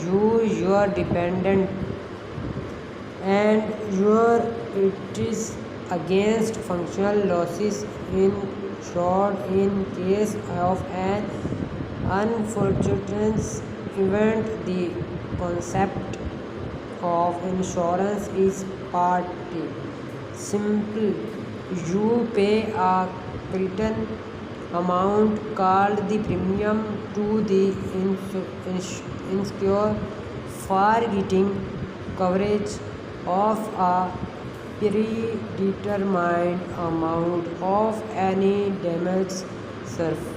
you, your dependent and your it is against functional losses insured in case of an unfortunate event. The concept of insurance is pretty simple. You pay a certain amount called the premium to the insurer for getting coverage of a predetermined amount of any damage suffered.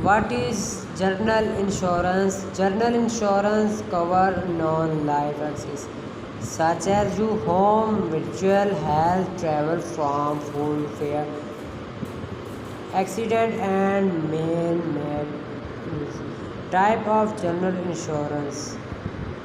What is general insurance? General insurance cover non-life losses such as your home, virtual health, travel from full fare, accident and man-made type of general insurance.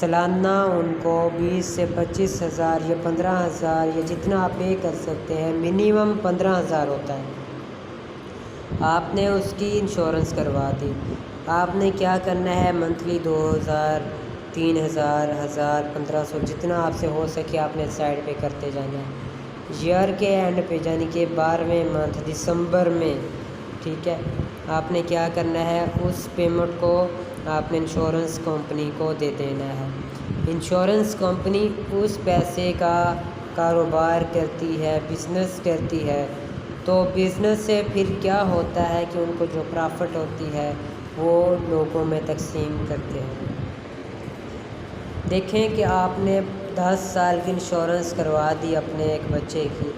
سالانہ ان کو 20 سے 25,000 یا 15,000 یا جتنا آپ پے کر سکتے ہیں، منیمم 15,000 ہوتا ہے۔ آپ نے اس کی انشورنس کروا دی۔ آپ نے کیا کرنا ہے، منتھلی 2,000 3,000 1,000 1,500 جتنا آپ سے ہو سکے آپ نے سائڈ پہ کرتے جانا ہے۔ ایئر کے اینڈ پہ یعنی کہ 12ویں منتھ دسمبر میں، ٹھیک ہے، آپ نے کیا کرنا ہے، اس پیمنٹ کو آپ نے انشورنس کمپنی کو دے دینا ہے۔ انشورنس کمپنی اس پیسے کا کاروبار کرتی ہے، بزنس کرتی ہے، تو بزنس سے پھر کیا ہوتا ہے کہ ان کو جو پرافٹ ہوتی ہے وہ لوگوں میں تقسیم کرتے ہیں۔ دیکھیں کہ آپ نے 10 سال کی انشورنس کروا دی اپنے ایک بچے کی،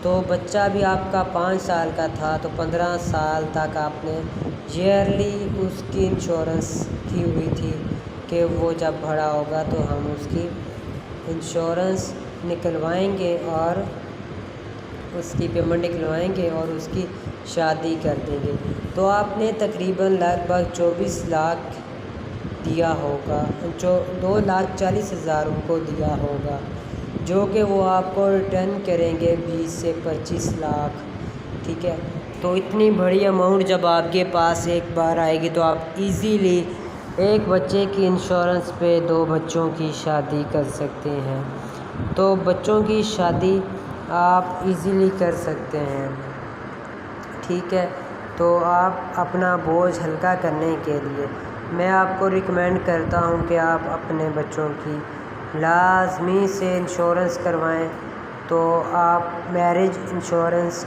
تو بچہ بھی آپ کا 5 سال کا تھا، تو 15 سال تک آپ نے ایئرلی اس کی انشورنس کی ہوئی تھی کہ وہ جب بڑا ہوگا تو ہم اس کی انشورنس نکلوائیں گے اور اس کی پیمنٹ نکلوائیں گے اور اس کی شادی کر دیں گے۔ تو آپ نے تقریباً لگ بھگ 24 لاکھ دیا ہوگا، 2,40,000 ان کو دیا ہوگا، جو کہ وہ آپ کو ریٹرن کریں گے 20 سے 25 لاکھ، ٹھیک ہے۔ تو اتنی بڑی اماؤنٹ جب آپ کے پاس ایک بار آئے گی تو آپ ایزیلی ایک بچے کی انشورنس پہ 2 بچوں کی شادی کر سکتے ہیں۔ تو بچوں کی شادی آپ ایزیلی کر سکتے ہیں، ٹھیک ہے۔ تو آپ اپنا بوجھ ہلکا کرنے کے لیے میں آپ کو ریکمینڈ کرتا ہوں کہ آپ اپنے بچوں کی لازمی سے انشورنس کروائیں۔ تو آپ میرج انشورنس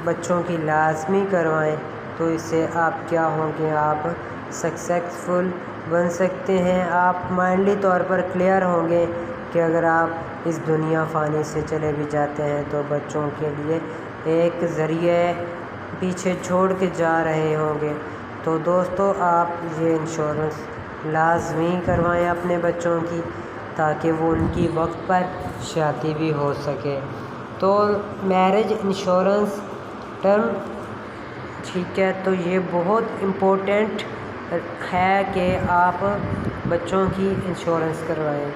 بچوں کی لازمی کروائیں، تو اس سے آپ کیا ہوں گے، آپ سکسیسفل بن سکتے ہیں۔ آپ مائنڈلی طور پر کلیئر ہوں گے کہ اگر آپ اس دنیا فانی سے چلے بھی جاتے ہیں تو بچوں کے لیے ایک ذریعہ پیچھے چھوڑ کے جا رہے ہوں گے۔ تو دوستو آپ یہ انشورنس لازمی کروائیں اپنے بچوں کی، تاکہ وہ ان کی وقت پر شادی بھی ہو سکے۔ تو میرج انشورنس ٹرم، ٹھیک ہے، تو یہ بہت امپورٹنٹ ہے کہ آپ بچوں کی انشورنس کروائیں۔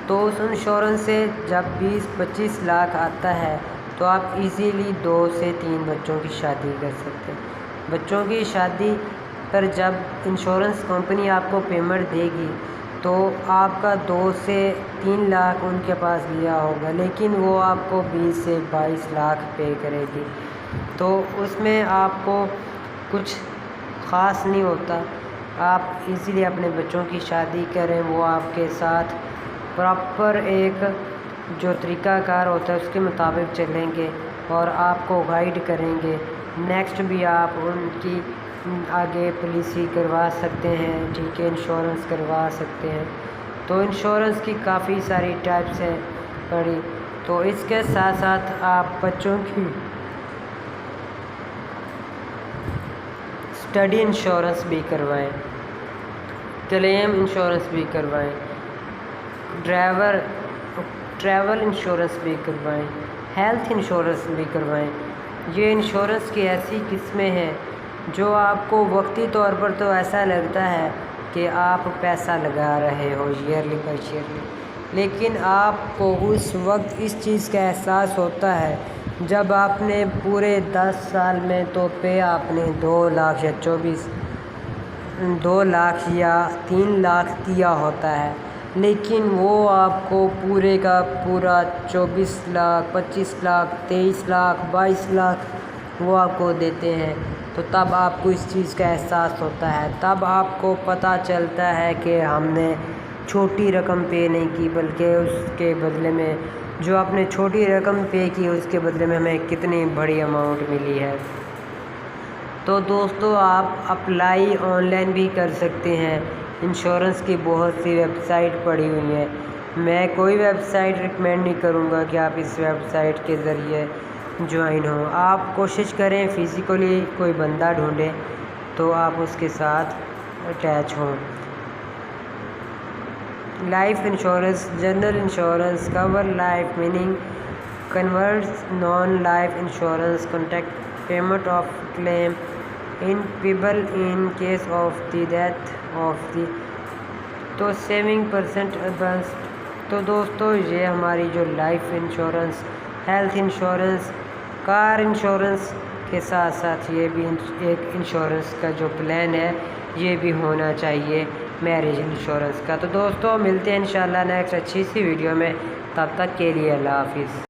تو اس انشورنس سے جب 20-25 لاکھ آتا ہے تو آپ ایزیلی 2 سے 3 بچوں کی شادی کر سکتے ہیں۔ بچوں کی شادی پر جب انشورنس کمپنی آپ کو پیمنٹ دے گی تو آپ کا 2 سے 3 لاکھ ان کے پاس دیا ہوگا، لیکن وہ آپ کو 20 سے 22 لاکھ پے کرے گی۔ تو اس میں آپ کو کچھ خاص نہیں ہوتا، آپ ایزیلی اپنے بچوں کی شادی کریں، وہ آپ کے ساتھ پراپر ایک جو طریقہ کار ہوتا ہے اس کے مطابق چلیں گے اور آپ کو گائیڈ کریں گے۔ نیکسٹ بھی آپ ان کی آگے پالیسی کروا سکتے ہیں، ٹھیک ہے، انشورنس کروا سکتے ہیں۔ تو انشورنس کی کافی ساری ٹائپس ہیں پڑی، تو اس کے ساتھ ساتھ آپ بچوں کی اسٹڈی انشورنس بھی کروائیں، کلیم انشورنس بھی کروائیں، ٹریول انشورنس بھی کروائیں، ہیلتھ انشورنس بھی کروائیں۔ یہ انشورنس کی ایسی قسمیں ہیں جو آپ کو وقتی طور پر تو ایسا لگتا ہے کہ آپ پیسہ لگا رہے ہو ایئرلی پر ایئرلی، لیکن آپ کو اس وقت اس چیز کا احساس ہوتا ہے جب آپ نے پورے 10 سال میں تو پے آپ نے 2 لاکھ یا 2 لاکھ یا 3 لاکھ دیا ہوتا ہے، لیکن وہ آپ کو پورے کا پورا 24 لاکھ 25 لاکھ 23 لاکھ 22 لاکھ وہ آپ کو دیتے ہیں۔ تو تب آپ کو اس چیز کا احساس ہوتا ہے، تب آپ کو پتہ چلتا ہے کہ ہم نے چھوٹی رقم پے نہیں کی، بلکہ اس کے بدلے میں جو آپ نے چھوٹی رقم پے کی اس کے بدلے میں ہمیں کتنی بڑی اماؤنٹ ملی ہے۔ تو دوستو آپ اپلائی آن لائن بھی کر سکتے ہیں، انشورنس کی بہت سی ویب سائٹ پڑی ہوئی ہیں۔ میں کوئی ویب سائٹ ریکمینڈ نہیں کروں گا کہ آپ اس ویب سائٹ کے ذریعے جوائن ہوں۔ آپ کوشش کریں فزیکلی کوئی بندہ ڈھونڈیں تو آپ اس کے ساتھ اٹیچ ہوں۔ Life insurance, general insurance, cover life meaning, converts, non life insurance, contact, payment of claim in payable in case of the death of the two saving percent advance. تو دوستو یہ ہماری جو life insurance, health insurance, car insurance کے ساتھ ساتھ یہ بھی ایک انشورنس کا جو پلان ہے یہ بھی ہونا چاہیے میریج انشورنس کا. تو دوستو ملتے ہیں انشاءاللہ نیکسٹ اچھی سی ویڈیو میں. تب تک کے لیے اللہ حافظ.